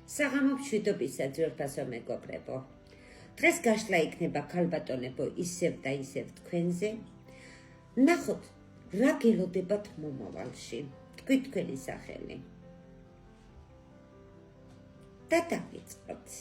საღამო მშვიდობისა ძვირფასო მეგობრებო. დღეს გაშლა იქნება ქალბატონებო ისევ და ისევ თქვენზე. ნახოთ, რა გელოდებათ მომავალში. თქვით თქვენი სახელი. და დავიწყოთ.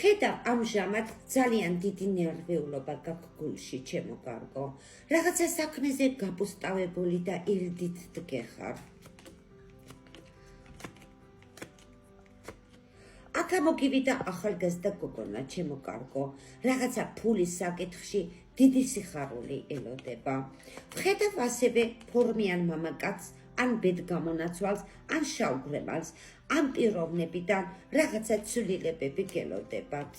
ხედავ ამჟამად ძალიან დიდი ნერვიულობა გაქვს გულში, ჩემო კარგო. რაღაცა საქმეზე გაპუსტავებული და ირდით დგეხარ. აქა მოგივიდა ახალგაზრდა გოგონა, ჩემო კარგო. რაღაცა ფულის საკითხში დიდი სიხარული ელოდება. ხედავ ასევე ფორმიან მამაკაცს, ან ბედგამონაცვალს, ან შავგრემალს, ამ პიროვნებიდან რაღაცა ცვლილებები გელოდებათ.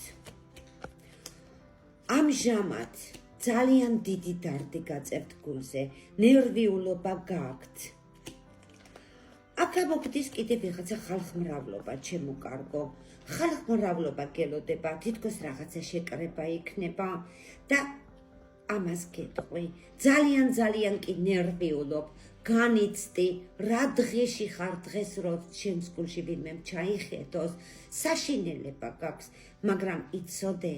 ამჟამად ძალიან დიდი დარდი გაწევთ გულზე, ნერვიულობა გაქვთ. აქა მოგდის კიდევ ვიღაცა ხალხმრავლობა, ჩემო კარგო. ხალხმრავლობა გელოდება, თითქოს რაღაცა შეკრება იქნება და ამას გეტყვი. ძალიან კი ნერვიულობ. განიცდი, რა დღეში ხარ დღეს, რომ ჩემს გულში ვინმე ჩაიხედოს, საშინელება გაქვს, მაგრამ იცოდე,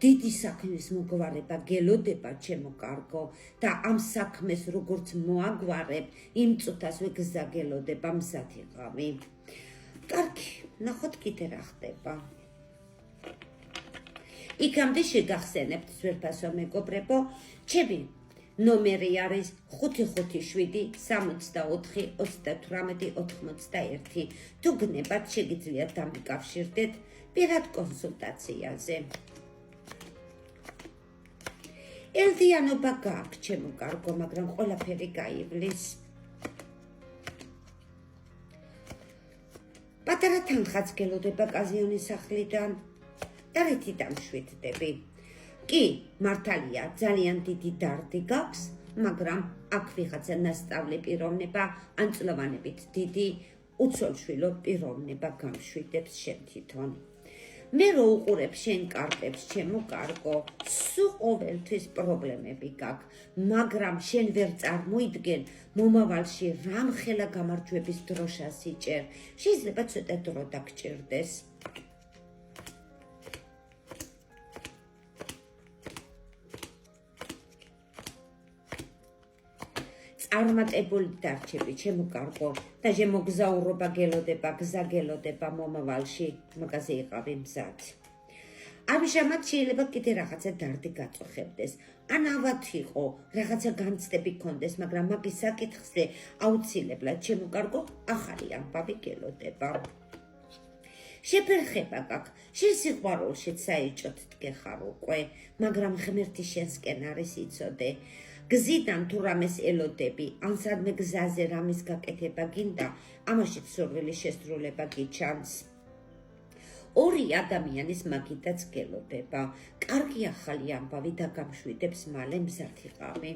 დიდი საქმის მოგვარება გელოდება, ჩემო კარგო, და ამ საქმეს როგორც მოაგვარებ, იმ წუთას ვეგზაგელოდება მზად იყავი. კარგი, ნახოთ კიდე რა ხდება. იქამდე შეგახსენებთ ძვირფასო მეგობრებო, ჩემი ნომერი არის 557 64 38 91. თუ გნებათ, შეგიძლიათ დამიკავშირდეთ პირად კონსულტაციაზე. ელდიანობა გააქვს, ჩემო კარგო, მაგრამ ყველაფერი გაივლის. პატარა თანხაც გელოდება კაზიონის სახლიდან და რითი დამშვიდდები. კი, მართალია, ძალიან დიდი დარდი გაქვს, მაგრამ აქ ვიღაცა ნასწავლი პიროვნება, ან წლოვანებით დიდი, უცოლშვილო პიროვნება გამშვიდებს შენ თვითონ. მე რო უყურებ შენ კარტებს, ჩემო კარგო, სულ ყოველთვის პრობლემები გაქვს, მაგრამ შენ ვერ წარმოიდგენ, მომავალში რამხელა გამარჯვების დროშას იჭერ. შეიძლება ცოტა დრო დაგჭირდეს. წარმატებული დარჩები, ჩემო კარგო, და შემოგზაურობა გელოდება, გზა გელოდება მომავალში, მაგაზე იყავი მზად. ამჟამად შეიძლება კიდე რაღაცა დარდი გაწუხებდეს, ან ავად იყო, რაღაცა განცდები გქონდეს, მაგრამ მაგის საკითხზე აუცილებლად, ჩემო კარგო, ახალი ამბავი გელოდება. შეფერხება გაქვს, შენ სიყვარულშიც საეჭოთ დგეხარ უკვე, მაგრამ ღმერთი შენსკენ არის, იცოდე. გზიდან თუ რამეს ელოდები, ან სადმე გზაზე რამის გაკეთება გინდა, ამაშიც სურვილის შესრულება გიჩანს. ორი ადამიანის მაგიდაც გელოდება. კარგი ახალი ამბავი დაგამშვიდებს, მალე მზად იყავი.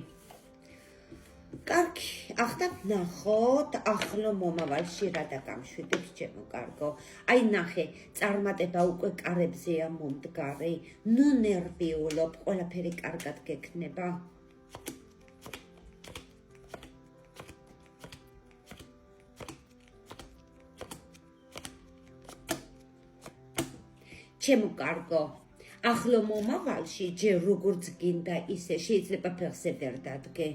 კარგი, ახლა ვნახოთ ახლო მომავალში რა დაგამშვიდებს, ჩემო კარგო. აი ნახე, წარმატება უკვე კარებზეა მომდგარი, ნუ ნერვიულობ, ყველაფერი კარგად გექნება. ჩემო კარგო, ახლო მომავალში ჯერ როგორც გინდა ისე, შეიძლება ფეხზე ვერ დადგე.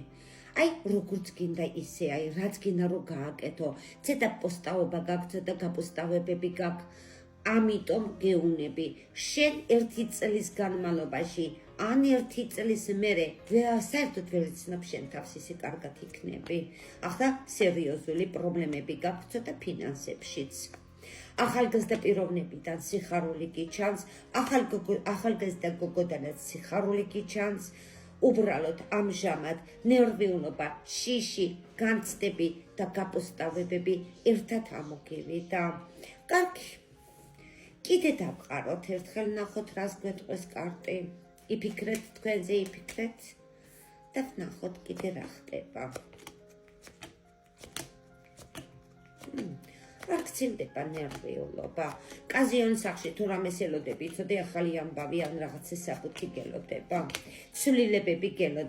აი, როგორც გინდა ისე, აი, რაც გინდა რომ გააკეთო, ცოტა პოსტაობა გაქვს, ცოტა გაპოსტავებები გაქვს, ამიტომ გეუნები, შენ 1 წლის განმავლობაში, ან 1 წლის მერე, საერთოდ ვერ იცნობ შენ თავს ისე კარგად იქნები. ახლა სერიოზული პრობლემები გაქვს ცოტა ფინანსებშიც. ახალგაზრდა პიროვნებიდან სიხარული გიჩანს, ახალგაზრდა გოგოდანაც სიხარული გიჩანს, უბრალოდ ამჟამად ნერვიულობა, შიში, განცდები და გაპოსტავებები ერთად ამოგივიდა. კარგი, კიდე დავყაროთ, ერთხელ ნახოთ რას გვეტყვის კარტი. იფიქრეთ თქვენზე, იფიქრეთ და ვნახოთ კიდე რა ხდება. არ გცილდება ნერვიულობა. კაზიონის სახლში თუ რამეს ელოდები, იცოდე ახალი ამბავი ან რაღაცა საბუთი გელოდება. ცვლილებები გელოდება.